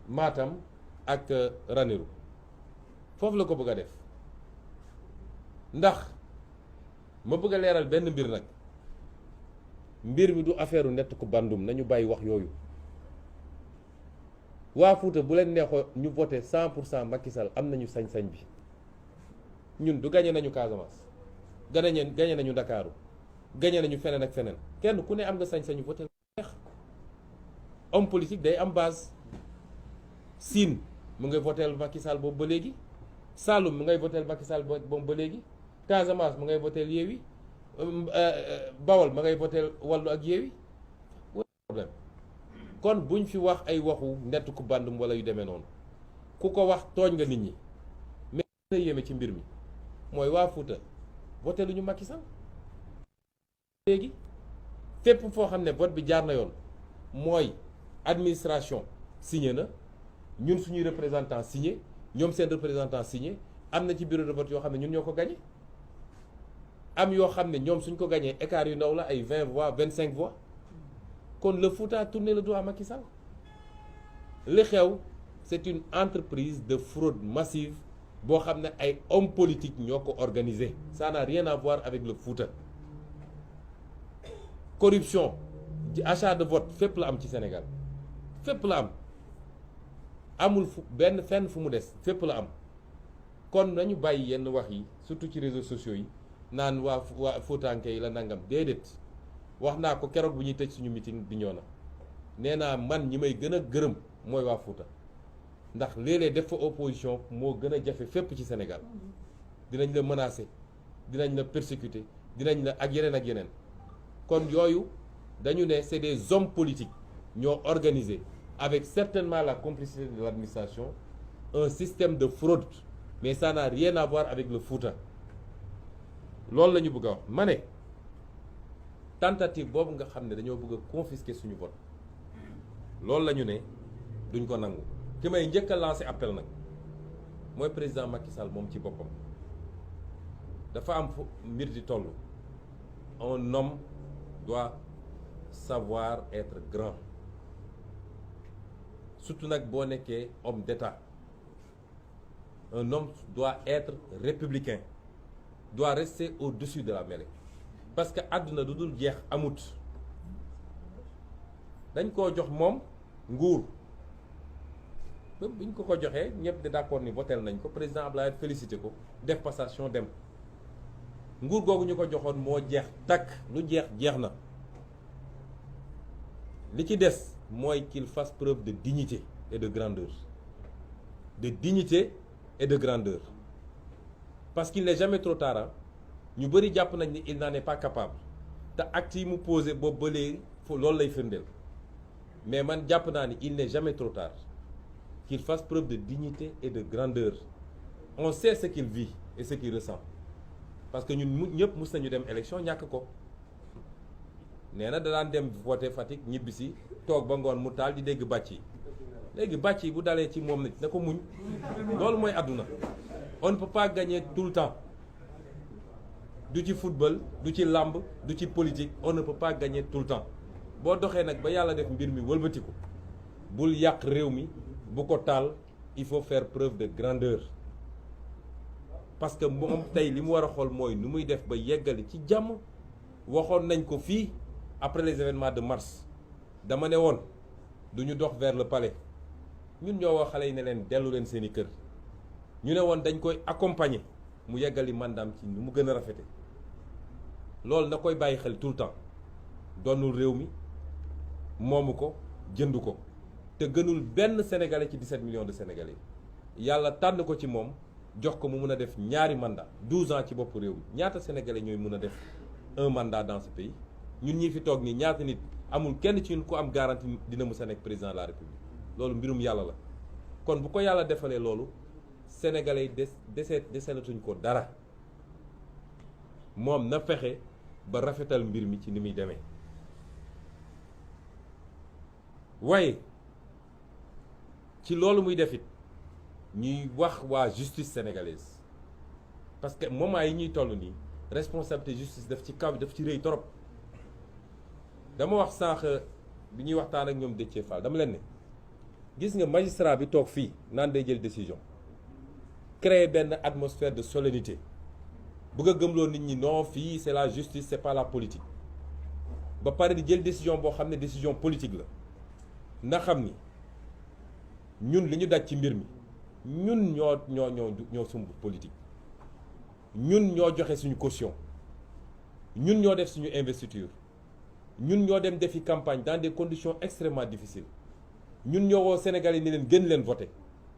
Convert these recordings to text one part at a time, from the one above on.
Matam ak Ranérou foofu la ko bëgg a def ndax ma bëgg a leeral benn mbir nag mbir mi du affaire u nett ku bandum nañu bàyyi wax yooyu waa Fuuta bu leen neexoo ñu voté 100% Macky Sall am nañu sañ-sañ bi ñun du gañe nañu Casamance gañe nañu Ndakaaru gañe nañu feneen ak feneen kenn ku ne am nga sañ-sañu voté neex homme politique day am base Sine mu ngay voteel Macky Sall boobu ba léegi Saloum mu ngay voteel Macky Sall boobu ba léegi Casamance mu ngay voteel Yewwi Bawol ma ngay voteel Wallu ak Yewwi problème kon buñ fi wax ay waxu nett ku bandum wala yu demee noonu ku ko wax tooñ nga nit ñi mais na yéeme ci mbir mi mooy waa Fuuta voté lu ñu Macky Sall léegi fépp foo xam ne vote bi jaar na yoon mooy administration signé na ñun suñuy représentant signé ñoom seen représentant signé am na ci bureau de vote yoo xam ne ñun ñoo ko gagné am yoo xam ne ñoom suñ ko gagné écart yu ndaw la ay 20 voix 25 voix kon le Fouta a tourné le dos à Macky Sall li xew c'est une entreprise de fraude massive boo xam ne ay hommes politiques ñoo ko organisé ça n'a rien à voir avec le Fouta corruption achat de vote fépp la am ci Sénégal fépp la am amul benn fenn fu mu des fépp la am kon nañu bàyyi yenn wax yi surtout ci réseaux sociaux yi naan waa Fuutanke yi la nangam déedéet wax naa ko keroog bu ñuy tëj suñu meeting bi ñoo na nee naa man ñi may gën a gërëm mooy waa Fuuta ndax léeg-léeg def fa opposition moo gën a jafe fépp ci Sénégal dinañ la menacer dinañ la persécuter dinañ la ak yeneen kon yooyu dañu ne c'est des hommes politiques ñoo organisé avec certainement la complicité de l'administration un système de fraude mais ça n'a rien à voir avec le Fouta loolu la ñu bëgg a wax ma ne tentative boobu nga xam ne dañoo bëgg a confisquer suñu vote loolu la ñu ne duñ ko nangu ki may njëkk a lancer appel nag mooy président Macky Sall moom ci boppam dafa am fu mbir di toll un homme doit savoir être grand surtout nag boo nekkee homme d'État un homme doit être républicain doit rester au-dessus de la mêlée parce que àdduna du dul jeex amut dañ koo jox moom nguur même buñ ko joxee ñëpp de d'accord ni votel nañ ko président Abdoulaye félicité ko def passation dem nguur googu ñu ko joxoon moo jeex takk lu jeex na li ci des mooy qu'il fasse preuve de dignité et de grandeur parce qu'il n'est jamais trop tard ñu bëri jàpp nañ ni il n'en est pas capable te acte yi mu posé boobu ba léegi loolu lay firndeel mais man jàpp naa ni il n'est jamais trop tard qu'il fasse preuve de dignité et de grandeur on sait ce qu'il vit et ce qu'il ressent parce que ñun ñëpp mus nañu dem élection ñàkk ko nee na da daan dem voter Fatick ñibbisi toog ba ngoon mu taal di dégg bàcc yi léegi bàcc yi bu dalee ci moom nit na ko muñ loolu mooy àdduna on ne peut pas gagner tout le temps du ci football du ci làmb du ci politique on ne peut pas gagner tout le temps boo doxee nag ba yàlla def mbir mi wëlbatiku bul yàq réew mi bu ko taal il faut faire preuve de grandeur parce que moom tey li mu war a xool mooy nu muy def ba yeggali ci jàmm waxoon nañ ko fii après les événements de mars dama ne woon du ñu dox vers le palais ñun ñoo wax xale yi ne leen dellu leen seeni kër ñu ne woon dañ koy accompagner mu yeggali mandaam ci nu mu gën a rafete loolu na koy bàyyi xel tout le temps doonul réew mi moomu ko jënd ko te gënul benn sénégalais ci 17 millions de sénégalais yàlla tànn ko ci moom jox ko mu mun a def ñaari mandat 12 ans ci bopp réew mi ñaata sénégalais ñooy mun a def un mandat dans ce pays ñun ñi fi toog nii ñaata nit amul kenn ci ñun ku am garantie dina mës a nekk président de la république loolu mbirum yàlla la kon bu ko yàlla defalee loolu sénégalais yi deselatuñ ko dara moom na fexe ba rafetal mbir mi ci ni muy demee waaye ci loolu muy def it ñuy wax waa justice sénégalaise parce que moment yi ñuy toll nii responsabilité justice daf ci kaw daf ci rëy torop dama wax sànq bi ñuy waxtaan ak ñoom Déthié Fall dama leen ne gis nga magistrat bi toog fii naan day jël décision créer benn atmosphère de solennité bëgg a gëmloo nit ñi non fii c'est la justice c'est pas la politique ba pare di jël décision boo xam ne décision politique la na xam ni ñun li ñu daj ci mbir mi ñun ñoo sumb politique ñun ñoo joxe suñu caution ñun ñoo def suñu investiture ñun ñoo dem defi campagne dans des conditions extrêmement difficiles ñun ñoo woo Sénégal yi ni leen gën leen voter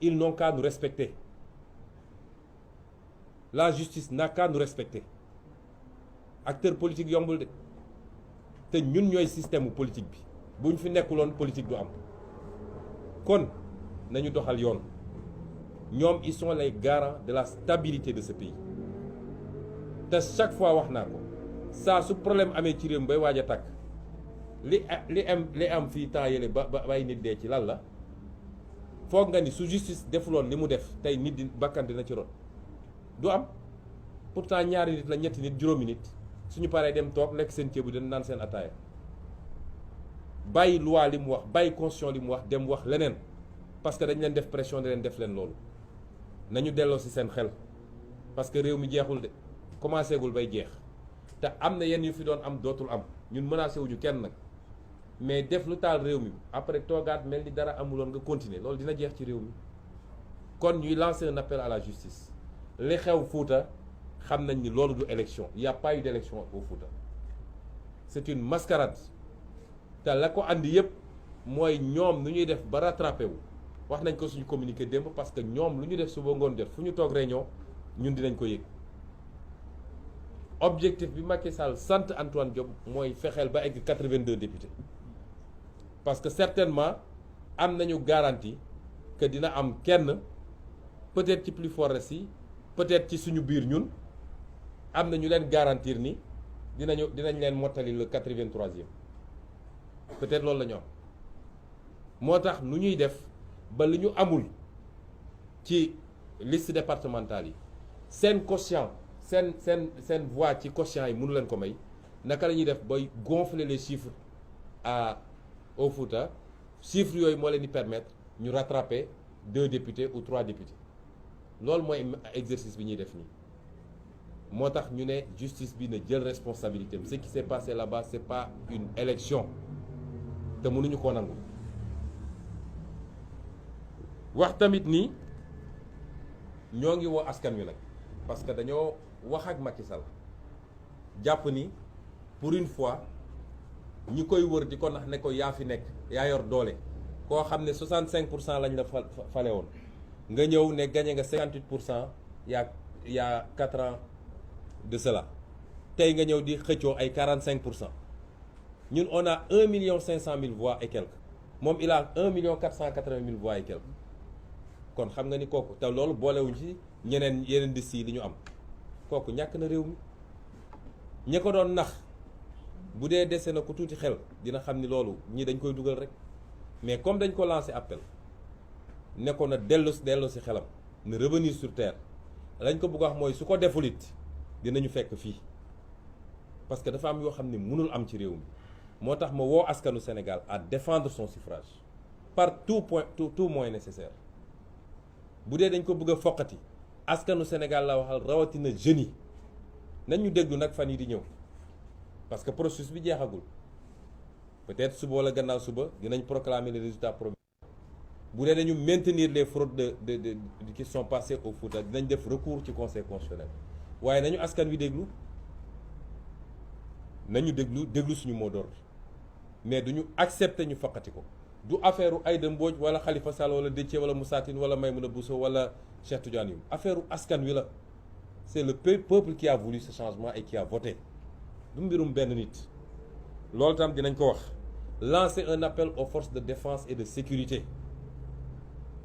ils n'ont qu'à nous respecter la justice n'a qu'à nous respecter acteur politique yombul de te ñun ñooy système politique bi bu ñu fi nekkuloon politique du am kon nañu doxal yoon ñoom ils sont les garants de la stabilité de ce pays te chaque fois wax naa ko saa su problème amee ci réew mi bay waaj a tàkk li am fii temps yële ba ay nit dee ci lan la foog nga ni su justice defuloon li mu def tey nit di bakkan dina ci ron du am pourtant ñaari nit la ñetti nit juróomi nit suñu paree dem toog lekk seen ceebu den naan seen ataaya bàyyi loi li mu wax bàyyi constitution li mu wax dem wax leneen parce que dañ leen def pression di leen def leen loolu nañu delloo ci seen xel parce que réew mi jeexul de commencé gul bay jeex te am na yenn yu fi doon am dootul am ñun menacé wuñu kenn nag mais def lu taal réew mi après toogaat mel ni dara amuloon nga continuer loolu dina jeex ci réew mi kon ñuy lancer un appel à la justice li xew Fouta xam nañ ni loolu du élection il y a pas eu d'élection au Fouta c'est une mascarade te la ko andi yépp mooy ñoom nu ñuy def ba rattrapé wu wax nañ ko suñu communiqué démb parce que ñoom lu ñu def suba ngoon jot fu ñu toog réunion ñun dinañ ko yëg objectif bi Macky Sall sant Antoine Diome mooy fexeel ba egg 82 députés parce que certainement am nañu garantie que dina am kenn peut-être ci plus fort yi peut-être ci suñu biir ñun am na ñu leen garantir ni dinañ leen mottali le 83e peut-être loolu la ñu am moo tax nu ñuy def ba li ñu amul ci liste départementale yi seen quotient seen voix ci quotient yi mënu leen ko may naka la ñuy def bay gonfler les chiffres au Fouta chiffres yooyu moo leen di permettre ñu rattraper 2 députés ou 3 députés loolu mooy exercice bi ñuy def nii moo tax ñu ne justice bi na jël responsabilité am ce qui s'est passé là-bas c'est pas une élection te mënuñu koo nangu wax tamit ni ñoo ngi woo askan wi nag parce que dañoo wax ak Macky Sall jàpp ni pour une fois ñi koy wër di ko nax ne ko yaa fi nekk yaa yor doole koo xam ne 65% lañ la fale woon nga ñëw ne gagné nga 58% yaa 4 ans de cela tey nga ñëw di xëccoo ay 45% ñun on a 1,5 million voix et quelques moom il a 1,480,000 voix et quelques kon xam nga ni kooku te loolu boolewuñ ci yeneen dis yi li ñu am kooku ñàkk na réew mi ña ko doon nax bu dee dese na ko tuuti xel dina xam ni loolu ñii dañ koy dugal rek mais comme dañ ko lancé appel ne ko na dellu si xelam na revenir sur terre lañ ko bëgg wax mooy su ko deful it dinañu fekk fii parce que dafa am yoo xam ne mënul am ci réew mi moo tax ma woo askanu Sénégal à défendre son suffrage par tout moyen nécessaire bu dee dañ ko bëgg a foqati askanu Sénégal la waxal rawatina jeunes yi nañ ñu déglu nag fan yi di ñëw parce que processus bi jeexagul peut-être suba wala gannaaw suba dinañ proclamer les résultats provisoires bu dee dañu maintenir les fraudes de qui sont passées au Fouta dinañ def recours ci conseil constitutionnel waaye nañu askan wi déglu déglu suñu mot d'ordre mais duñu accepter ñu foqati ko du affaire u Aïda Mbodj wala Khalifa Sall wala Déthié wala Moussa Tine wala Maïmouna Bousso wala Cheikh Tidiane Youm affaire u askan wi la c'est le peuple qui a voulu ce changement et qui a voté du mbirum benn nit loolu tam dinañ ko wax lancer un appel aux forces de défense et de sécurité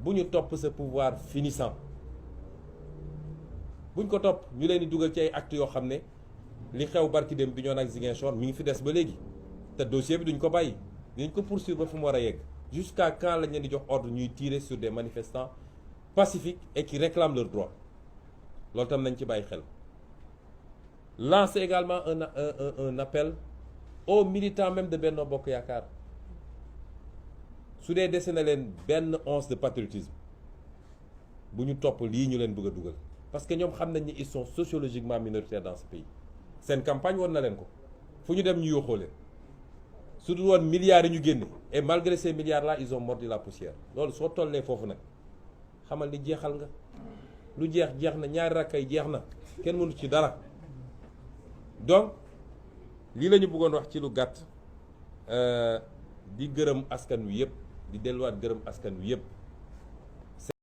bu ñu topp ce pouvoir finissant buñ ko topp ñu leen di dugal ci ay actes yoo xam ne li xew barki dem bi ñoon ak Ziguinchor mi ngi fi des ba léegi te dossier bi duñ ko bàyyi dinañ ko poursuivre ba fu mu war a yegg jusqu'à quand lañ leen di jox ordre ñuy tirer sur des manifestants pacifiques et qui réclament leurs droits loolu tam nañ ci bàyyi xel lancer également un appel aux militants même de Benno Bokk Yaakaar su dee dese na leen benn once de patriotisme bu ñu topp lii ñu leen bëgg a dugal parce que ñoom xam nañ ni ils sont sociologiquement minoritaires dans ce pays seen campagne war na leen ko fu ñu dem ñu yóoxoo leen su dul woon milliards yi ñu génne et malgré ces milliards là ils ont mordu la poussière loolu soo tollee foofu nag xamal ni jeexal nga lu jeex jeex na ñaari rakkay jeex na kenn mënu ci dara donc lii la ñu bëggoon wax ci lu gàtt di gërëm askan wi yëpp di delluwaat gërëm askan wi yëpp